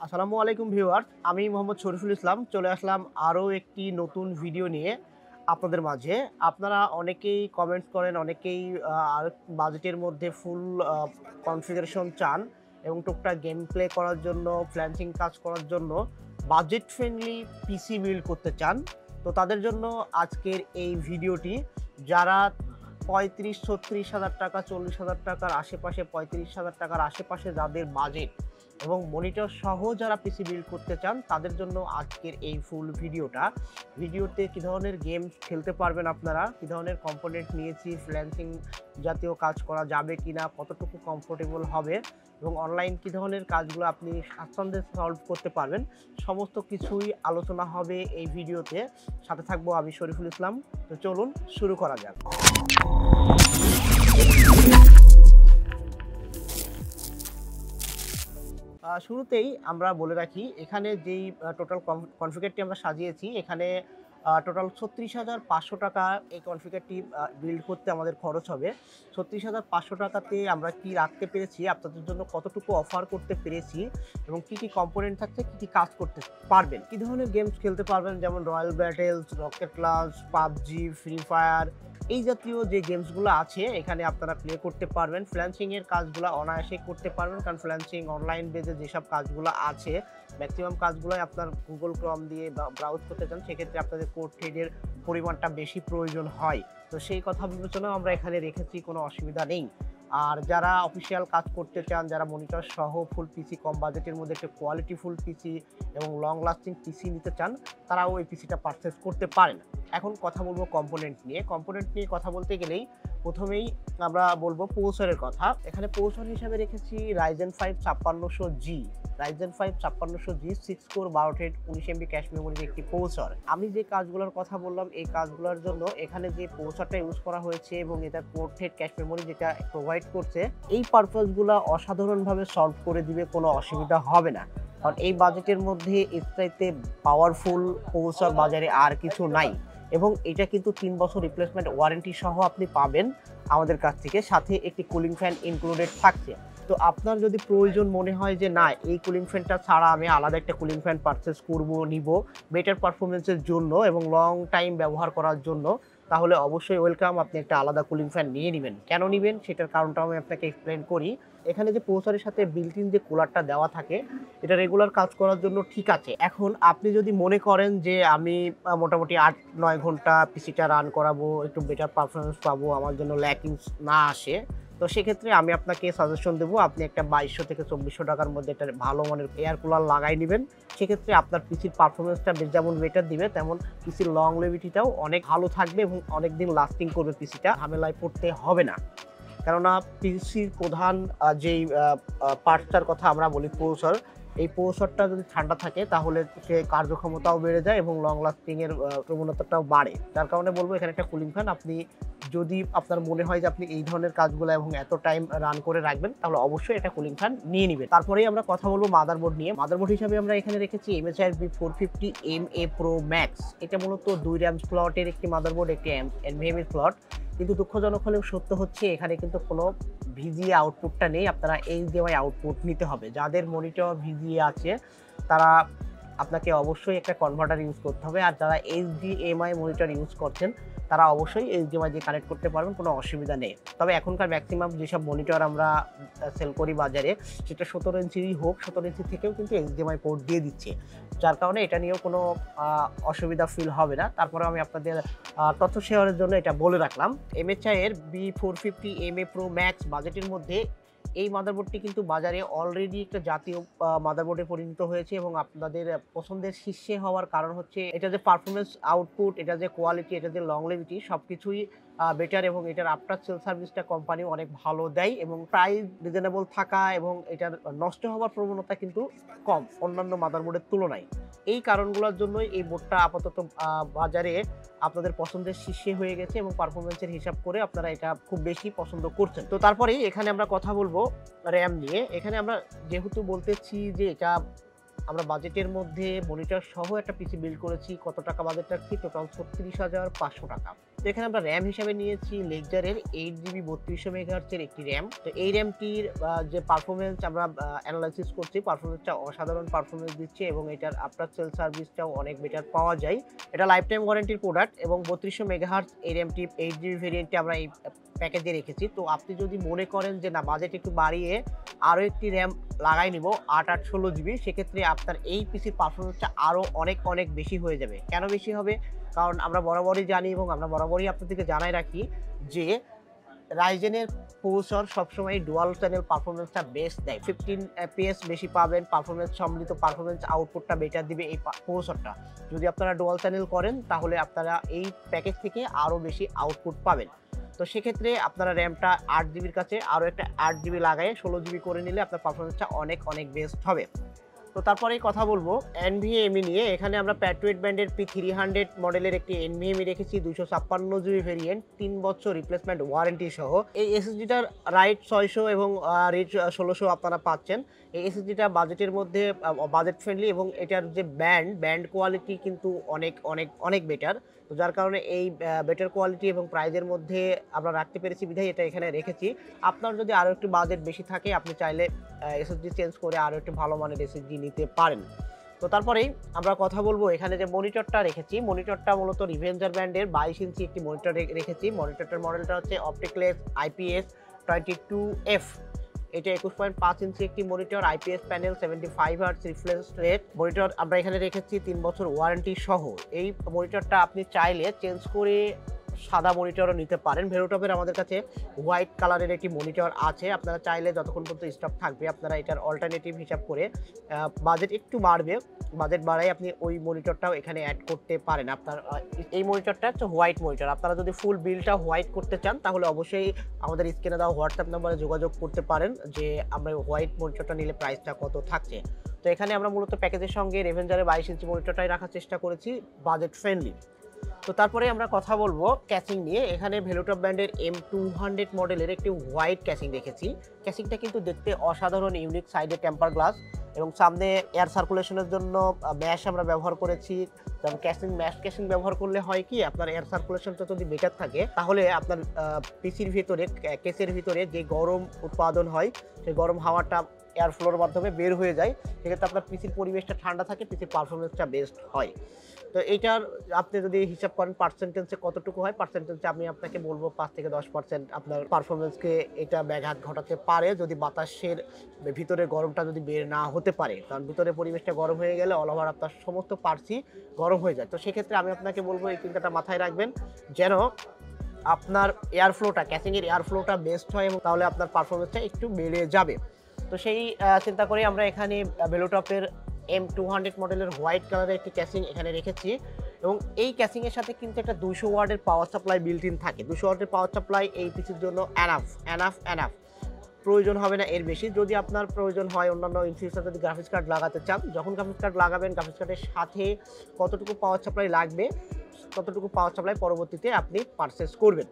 আসসালামু আলাইকুম ভিউয়ার্স, আমি মোহাম্মদ শরীফুল ইসলাম চলে আসলাম আরও একটি নতুন ভিডিও নিয়ে আপনাদের মাঝে। আপনারা অনেকেই কমেন্টস করেন, অনেকেই আর বাজেটের মধ্যে ফুল কনফিগারেশন চান এবং টুকটাক গেম প্লে করার জন্য, ফ্ল্যান্সিং কাজ করার জন্য বাজেট ফ্রেন্ডলি পিসি বিল্ড করতে চান। তো তাদের জন্য আজকের এই ভিডিওটি। যারা 35-36 হাজার টাকা, 40 হাজার টাকার আশেপাশে, 35 হাজার টাকার আশেপাশে যাদের বাজেট এবং মনিটর সহ যারা পিসি বিল্ড করতে চান তাদের জন্য আজকের এই ফুল ভিডিওতে কী ধরনের গেম খেলতে পারবেন আপনারা, কী ধরনের কম্পোনেন্ট নিয়েছি, ফ্রিল্যান্সিং জাতীয় কাজ করা যাবে কিনা, কতটুকু কমফোর্টেবল হবে এবং অনলাইন কী ধরনের কাজগুলো আপনি স্বাচ্ছন্দ্যে সলভ করতে পারবেন, সমস্ত কিছুই আলোচনা হবে এই ভিডিওতে। সাথে থাকবো আমি শরীফুল ইসলাম। তো চলুন শুরু করা যাক। শুরুতেই আমরা বলে রাখি, এখানে যেই টোটাল কনফিগারটি আমরা সাজিয়েছি, এখানে টোটাল 36,500 টাকা এই কনফিগারটি বিল্ড করতে আমাদের খরচ হবে। 36,500 টাকাতে আমরা কি রাখতে পেরেছি, আপনাদের জন্য কতটুকু অফার করতে পেরেছি এবং কি কি কম্পোনেন্ট থাকছে, কি কি কাজ করতে পারবেন, কি ধরনের গেমস খেলতে পারবেন, যেমন royal battles, rocket launch, PUBG, free fire, এই জাতীয় যে গেমসগুলো আছে এখানে আপনারা প্লে করতে পারবেন। ফ্রিল্যান্সিংয়ের কাজগুলো অনায়াসে করতে পারবেন, কারণ ফ্রিল্যান্সিং অনলাইন বেজে যেসব কাজগুলো আছে ম্যাক্সিমাম কাজগুলোই আপনার গুগল ক্রোম দিয়ে ব্রাউজ করতে চান, সেক্ষেত্রে আপনাদের কোড থ্রেডের পরিমাণটা বেশি প্রয়োজন হয়। তো সেই কথা বিবেচনাও আমরা এখানে রেখেছি, কোনো অসুবিধা নেই। আর যারা অফিসিয়াল কাজ করতে চান, যারা মনিটর সহ ফুল পিসি, কম বাজেটের মধ্যে একটা কোয়ালিটি ফুল পিসি এবং লং লাস্টিং পিসি নিতে চান, তারাও ওই পিসিটা পারচেস করতে পারেন। এখন কথা বলবো কম্পোনেন্ট নিয়ে কথা বলতে গেলেই প্রথমেই আমরা বলবো প্রসেসরের কথা। এখানে প্রসেসর হিসাবে রেখেছি Ryzen 5 5600G, Ryzen 5 5600G 6 core 12 thread 19 MB cash মেমোরির একটি প্রসেসর। আমি যে কাজগুলোর কথা বললাম এই কাজগুলোর জন্য এখানে যে প্রসেসরটা ইউজ করা হয়েছে এবং এটা 4 থ্রেড ক্যাশ মেমোরি যেটা প্রোভাইড করছে, এই পারপাসগুলো অসাধারণভাবে সলভ করে দিবে, কোনো অসুবিধা হবে না। কারণ এই বাজেটের মধ্যে এর চাইতে পাওয়ারফুল প্রসেসর বাজারে আর কিছু নাই এবং এটা কিন্তু 3 বছর রিপ্লেসমেন্ট ওয়ারেন্টি সহ আপনি পাবেন আমাদের কাছ থেকে, সাথে একটি কুলিং ফ্যান ইনক্লুডেড থাকছে। তো আপনার যদি প্রয়োজন মনে হয় যে না, এই কুলিং ফ্যানটা ছাড়া আমি আলাদা একটা কুলিং ফ্যান পারচেস নিব বেটার পারফরমেন্সের জন্য এবং লং টাইম ব্যবহার করার জন্য, তাহলে অবশ্যই ওয়েলকাম, আপনি একটা আলাদা কুলিং ফ্যান নিয়ে নেবেন। কেন নেবেন সেটার কারণটাও আমি আপনাকে এক্সপ্লেন করি। এখানে যে প্রসেসরের সাথে বিল্ট ইন যে কুলারটা দেওয়া থাকে, এটা রেগুলার কাজ করার জন্য ঠিক আছে। এখন আপনি যদি মনে করেন যে আমি মোটামুটি 8-9 ঘন্টা পিসিটা রান করাবো, একটু বেটার পারফরমেন্স পাবো, আমার জন্য ল্যাকিংস না আসে, তো সেক্ষেত্রে আমি আপনাকে সাজেশন দেবো আপনি একটা 2200 থেকে 2400 টাকার মধ্যে একটা ভালো মানের এয়ার কুলার লাগাই নেবেন। সেক্ষেত্রে আপনার পিসির পারফরমেন্সটা যেমন বেটার দিবে, তেমন পিসির লং লিভিটিটাও অনেক ভালো থাকবে এবং অনেক দিন লাস্টিং করবে, পিসিটা ঝামেলায় পড়তে হবে না। কেননা পিসির প্রধান যেই পার্টসটার কথা আমরা বলি প্রসেসর, এই প্রসেসরটা যদি ঠান্ডা থাকে তাহলে সে কার্যক্ষমতাও বেড়ে যায় এবং লং লাস্টিংয়ের প্রবণতাটাও বাড়ে। যার কারণে বলবো এখানে একটা কুলিং ফ্যান, আপনি যদি আপনার মনে হয় যে আপনি এই ধরনের কাজগুলো এবং এত টাইম রান করে রাখবেন, তাহলে অবশ্যই এটা কুলিং ফ্যান নিয়ে নেবেন। তারপরেই আমরা কথা বলবো মাদারবোর্ড নিয়ে। মাদারবোর্ড হিসাবে আমরা এখানে রেখেছি MSI B450MA Pro Max। এটা মূলত 2 RAM স্লটের একটি মাদারবোর্ড, একটি NVMe স্লট। কিন্তু দুঃখজনক হলেও সত্য হচ্ছে এখানে কিন্তু কোনো VGA আউটপুটটা নেই, আপনারা HDMI আউটপুট নিতে হবে। যাদের মনিটর VGA আছে তারা আপনাকে অবশ্যই একটা কনভার্টার ইউজ করতে হবে, আর যারা HDMI মনিটর ইউজ করছেন তারা অবশ্যই HDMI দিয়ে কানেক্ট করতে পারবেন, কোনো অসুবিধা নেই। তবে এখনকার ম্যাক্সিমাম যেসব মনিটর আমরা সেল করি বাজারে, সেটা 17 ইঞ্চিরই হোক, 17 ইঞ্চি থেকেও কিন্তু HDMI পোর্ট দিয়ে দিচ্ছে, যার কারণে এটা নিয়েও কোনো অসুবিধা ফিল হবে না। তারপরে আমি আপনাদের তথ্য শেয়ারের জন্য এটা বলে রাখলাম। MSI এর B450MA Pro Max বাজেটের মধ্যে এই মাদারবোর্ডটি কিন্তু বাজারে অলরেডি একটা জাতীয় মাদারবোর্ডে পরিণত হয়েছে এবং আপনাদের পছন্দের শীর্ষে হওয়ার কারণ হচ্ছে এটা যে পারফরমেন্স আউটপুট, এটা যে কোয়ালিটি, এটা যে লংলিভিটি, সব কিছুই বেটার এবং এটার আফটার সেল সার্ভিসটা কোম্পানি অনেক ভালো দেয় এবং প্রাইস রিজনেবল থাকা এবং এটার নষ্ট হওয়ার প্রবণতা কিন্তু কম অন্যান্য মাদারবোর্ডের তুলনায়। এই কারণগুলোর জন্যই এই বোর্ডটা আপাতত বাজারে আপনাদের পছন্দের শীর্ষে হয়ে গেছে এবং পারফরমেন্সের হিসাব করে আপনারা এটা খুব বেশি পছন্দ করছেন। তো তারপরেই এখানে আমরা কথা বলবো র্যাম নিয়ে। এখানে আমরা যেহেতু বলতেছি যে এটা আমরা বাজেটের মধ্যে মনিটর সহ একটা পিসি বিল্ড করেছি, কত টাকা বাজেট রাখছি, টোটাল 36,500 টাকা। তো এখানে আমরা র্যাম হিসাবে নিয়েছি লেকজারের 8GB 3200 মেগাহার্টজের একটি র্যাম। তো এই র্যামটির যে পারফরমেন্স আমরা অ্যানালাইসিস করছি, পারফরমেন্সটা অসাধারণ পারফরমেন্স দিচ্ছে এবং এটার আফটার সেল সার্ভিসটাও অনেক বেটার পাওয়া যায়। এটা লাইফ টাইম ওয়ারেন্টির প্রোডাক্ট এবং 3200 মেগাহার্টজ এই র্যামটি 8GB ভেরিয়েন্টে আমরা এই প্যাকেজে রেখেছি। তো আপনি যদি মনে করেন যে না বাজেট একটু বাড়িয়ে আরও একটি র্যাম লাগাই নিব 8/16GB, সেক্ষেত্রে আপনার এই পিসির পারফরমেন্সটা আরও অনেক বেশি হয়ে যাবে। কেন বেশি হবে? কারণ আমরা বরাবরই জানি এবং আমরা বরাবরই আপনাদেরকে জানাই রাখি যে রাইজেনের প্রসেসর সবসময় ডুয়াল চ্যানেল পারফরমেন্সটা বেস্ট দেয়। 15 FPS বেশি পাবেন, পারফরমেন্স সম্মিলিত পারফরমেন্স আউটপুটটা বেটার দিবে এই প্রসেসরটা। যদি আপনারা ডুয়াল চ্যানেল করেন তাহলে আপনারা এই প্যাকেজ থেকে আরও বেশি আউটপুট পাবেন। তো সেক্ষেত্রে আপনারা র্যামটা 8GBর কাছে আরও একটা 8GB লাগায়ে 16GB করে নিলে আপনার পারফরমেন্সটা অনেক বেস্ট হবে। তো তারপরেই কথা বলবো NVMe নিয়ে। এখানে আমরা প্যাট্রিয়ট ব্র্যান্ডের P300 মডেলের একটি NVMe রেখেছি 256GB ভেরিয়েন্ট, 3 বছর রিপ্লেসমেন্ট ওয়ারেন্টি সহ। এই এসএসডিটার রাইট 600 এবং রিড 1600 আপনারা পাচ্ছেন। এই এসএসডিটা বাজেটের মধ্যে বাজেট ফ্রেন্ডলি এবং এটার যে ব্যান্ড কোয়ালিটি কিন্তু অনেক বেটার। তো যার কারণে এই বেটার কোয়ালিটি এবং প্রাইজের মধ্যে আমরা রাখতে পেরেছি বিধায় এটা এখানে রেখেছি। আপনার যদি আরও একটু বাজেট বেশি থাকে আপনি চাইলে এসএসডি চেঞ্জ করে আরও একটু ভালো মানের এসএসডি নিতে পারেন। তো তারপরেই আমরা কথা বলবো এখানে যে মনিটরটা রেখেছি, মনিটরটা মূলত রিভেঞ্জার ব্র্যান্ডের 22 ইঞ্চি একটি মনিটর রেখেছি। মনিটরটার মডেলটা হচ্ছে অপটিক্লেস IPS 22F। এটা 21.5 ইঞ্চি একটি monitor, IPS panel, 75 hertz refresh rate monitor আমরা এখানে রেখেছি 3 বছর ওয়ারেন্টি সহ। এই মনিটরটা আপনি চাইলে চেঞ্জ করে সাদা মনিটরও নিতে পারেন। ভেলোটপের আমাদের কাছে হোয়াইট কালারের একটি মনিটর আছে, আপনারা চাইলে যতক্ষণ পর্যন্ত স্টক থাকবে আপনারা এটার অল্টারনেটিভ হিসাব করে বাজেট একটু বাড়বে, বাজেট বাড়াই আপনি ওই মনিটরটাও এখানে অ্যাড করতে পারেন। আপনার এই মনিটরটা হচ্ছে হোয়াইট মনিটর। আপনারা যদি ফুল বিলটা হোয়াইট করতে চান তাহলে অবশ্যই আমাদের স্ক্রিনে দেওয়া হোয়াটসঅ্যাপ নাম্বারে যোগাযোগ করতে পারেন যে আমরা হোয়াইট মনিটরটা নিলে প্রাইসটা কত থাকছে। তো এখানে আমরা মূলত প্যাকেজের সঙ্গে রেভেঞ্জারের 22 ইঞ্চি মনিটরটাই রাখার চেষ্টা করেছি, বাজেট ফ্রেন্ডলি। তো তারপরে আমরা কথা বলবো ক্যাসিং নিয়ে। এখানে ভেলোটপ ব্র্যান্ডের M200 মডেলের একটি হোয়াইট ক্যাসিং রেখেছি। ক্যাসিংটা কিন্তু দেখতে অসাধারণ ইউনিক, সাইডে টেম্পার গ্লাস এবং সামনে এয়ার সার্কুলেশনের জন্য ম্যাশ আমরা ব্যবহার করেছি। কারণ ম্যাশ ক্যাসিং ব্যবহার করলে হয় কি আপনার এয়ার সার্কুলেশনটা যদি বেটার থাকে তাহলে আপনার পিসির ভিতরে কেসের ভিতরে যে গরম উৎপাদন হয় সেই গরম হাওয়াটা এয়ার ফ্লোর মাধ্যমে বের হয়ে যায়, সেক্ষেত্রে আপনার পিসির পরিবেশটা ঠান্ডা থাকে, পিসির পারফরমেন্সটা বেস্ট হয়। তো এইটার আপনি যদি হিসাব করেন পার্সেন্টেজে কতটুকু হয়, পার্সেন্টেজে আমি আপনাকে বলবো 5 থেকে 10% আপনার পারফরমেন্সকে এটা ব্যাঘাত ঘটাতে পারে যদি বাতাসের ভিতরে গরমটা যদি বের না হতে পারে। কারণ ভিতরে পরিবেশটা গরম হয়ে গেলে অল ওভার আপনার সমস্ত পার্টসই গরম হয়ে যায়। তো সেক্ষেত্রে আমি আপনাকে বলবো এই চিন্তাটা মাথায় রাখবেন যেন আপনার এয়ার ফ্লোটা, ক্যাসিংয়ের এয়ার ফ্লোটা বেস্ট হয় এবং তাহলে আপনার পারফরমেন্সটা একটু বেড়ে যাবে। তো সেই চিন্তা করে আমরা এখানে ভেলোটপের M200 মডেলের হোয়াইট কালারের একটি ক্যাসিং এখানে রেখেছি এবং এই ক্যাসিংয়ের সাথে কিন্তু একটা 200 ওয়াটের পাওয়ার সাপ্লাই বিল্ট ইন থাকে। 200 ওয়াটের পাওয়ার সাপ্লাই এই পিসির জন্য এনাফ, প্রয়োজন হবে না এর বেশি। যদি আপনার প্রয়োজন হয় অন্যান্য ইনফিউচার যদি গ্রাফিক্স কার্ড লাগাতে চান, যখন গ্রাফিক্স কার্ড লাগাবেন গ্রাফিক্স কার্ডের সাথে কতটুকু পাওয়ার সাপ্লাই লাগবে ততটুকু পাওয়ার সাপ্লাই পরবর্তীতে আপনি পারচেস করবেন।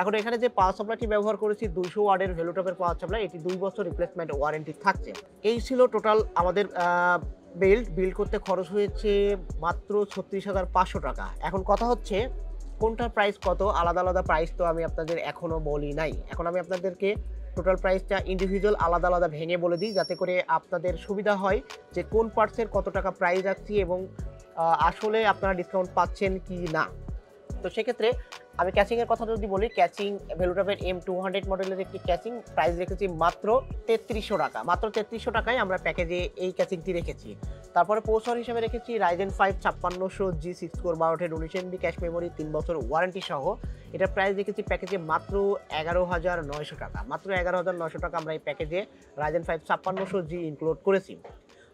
এখন এখানে যে পাওয়ার সাপ্লাইটি ব্যবহার করেছি 200 ওয়াটের ভেলোটপের পাওয়ার সাপ্লাই, এটি 2 বছর রিপ্লেসমেন্ট ওয়ারেন্টি থাকছে। এই ছিল টোটাল আমাদের বিল্ড করতে খরচ হয়েছে মাত্র 36,500 টাকা। এখন কথা হচ্ছে কোনটার প্রাইস কত, আলাদা প্রাইস তো আমি আপনাদের এখনও বলি নাই। এখন আমি আপনাদেরকে টোটাল প্রাইসটা ইন্ডিভিজুয়াল আলাদা ভেঙে বলে দিই যাতে করে আপনাদের সুবিধা হয় যে কোন পার্টসের কত টাকা প্রাইস রাখছি এবং আসলে আপনারা ডিসকাউন্ট পাচ্ছেন কি না। তো সেক্ষেত্রে আমি ক্যাচিংয়ের কথা যদি বলি, ক্যাচিং ভেলোটপের M200 মডেলের একটি ক্যাচিং প্রাইস রেখেছি মাত্র 3300 টাকা। মাত্র 3300 টাকায় আমরা প্যাকেজে এই ক্যাচিংটি রেখেছি। তারপরে প্রসেসর হিসেবে রেখেছি Ryzen 5 5600G 6 core 12 19 MB cache memory, 3 বছর ওয়ারেন্টি সহ। এটা প্রাইস রেখেছি প্যাকেজে মাত্র 11,900 টাকা। মাত্র 11,900 টাকা আমরা এই প্যাকেজে Ryzen 5 5600G ইনক্লুড করেছি।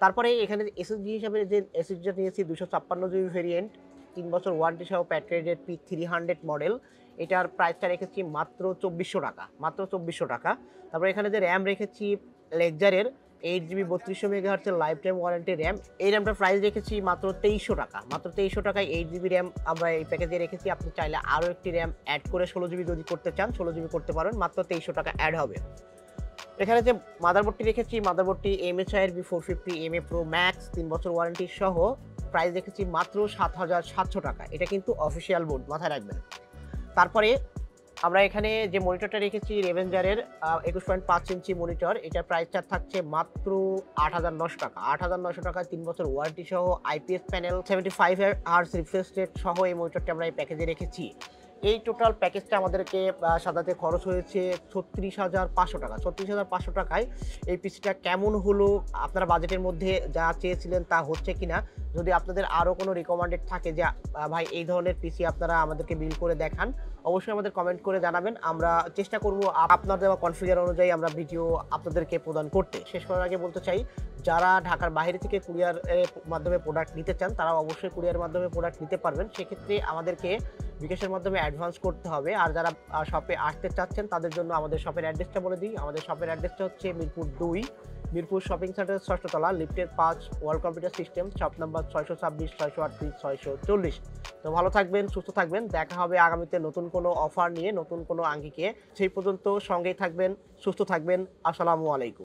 তারপরে এখানে এসএসডি হিসাবে যে এসএসডিটা নিয়েছি 256GB ভেরিয়েন্ট, 3 বছর ওয়ারেন্টি সহ প্যাট্রিয়টের P300 মডেল, এটার প্রাইসটা রেখেছি মাত্র 2400 টাকা। মাত্র 2400 টাকা। তারপরে এখানে যে র্যাম রেখেছি লেকজারের 8GB 3200 মেগাহার্টজের লাইফ টাইম ওয়ারেন্টি র্যাম, এই র্যামটার প্রাইস রেখেছি মাত্র 2300 টাকা। মাত্র 2300 টাকায় 8GB র্যাম আমরা এই প্যাকেজে রেখেছি। আপনি চাইলে আরও একটি র্যাম অ্যাড করে 16GB যদি করতে চান 16GB করতে পারেন, মাত্র 2300 টাকা অ্যাড হবে। এখানে যে মাদারবোর্ডটি রেখেছি, মাদারবোর্ডটি MSI B450 MA Pro Max 3 বছর ওয়ারেন্টি সহ, প্রাইস রেখেছি মাত্র 7,700 টাকা। এটা কিন্তু অফিসিয়াল বোর্ড, মাথায় রাখবেন। তারপরে আমরা এখানে যে মনিটরটা রেখেছি রেভেঞ্জারের 21.5 ইঞ্চি মনিটর, এটা প্রাইস চার্জ থাকছে মাত্র 8,900 টাকা। 8,900 টাকায় 3 বছর ওয়ারেন্টি সহ IPS panel 75 hertz refresh rate সহ এই মনিটরটি আমরা এই প্যাকেজে রেখেছি। এই টোটাল প্যাকেজটা আমাদেরকে সাজাতে খরচ হয়েছে 36,500 টাকা। 36,500 টাকায় এই পিসিটা কেমন হলো, আপনারা বাজেটের মধ্যে যা চেয়েছিলেন তা হচ্ছে কিনা, যদি আপনাদের আরও কোনো রিকমেন্ডেড থাকে যে ভাই এই ধরনের পিসি আপনারা আমাদেরকে বিল করে দেখান, অবশ্যই আমাদের কমেন্ট করে জানাবেন। আমরা চেষ্টা করব আপনার দেওয়া কনফিগার অনুযায়ী আমরা ভিডিও আপনাদেরকে প্রদান করতে। শেষ করার আগে বলতে চাই, যারা ঢাকার বাইরে থেকে কুরিয়ারের মাধ্যমে প্রোডাক্ট নিতে চান তারা অবশ্যই কুরিয়ারের মাধ্যমে প্রোডাক্ট নিতে পারবেন। সেক্ষেত্রে আমাদেরকে বিকাশের মাধ্যমে অ্যাডভান্স করতে হবে। আর যারা শপে আসতে চাচ্ছেন তাদের জন্য আমাদের শপের অ্যাড্রেসটা বলে দিই। আমাদের শপের অ্যাড্রেসটা হচ্ছে মিরপুর 2, মিরপুর শপিং সেন্টার 6ষ্ঠ তলা, লিফটের 5, world computer system, shop number 626, 638, 640। তো ভালো থাকবেন, সুস্থ থাকবেন। দেখা হবে আগামীতে নতুন কোনো অফার নিয়ে, নতুন কোনো আঙ্গিকে। সেই পর্যন্ত সঙ্গেই থাকবেন, সুস্থ থাকবেন। আসসালামু আলাইকুম।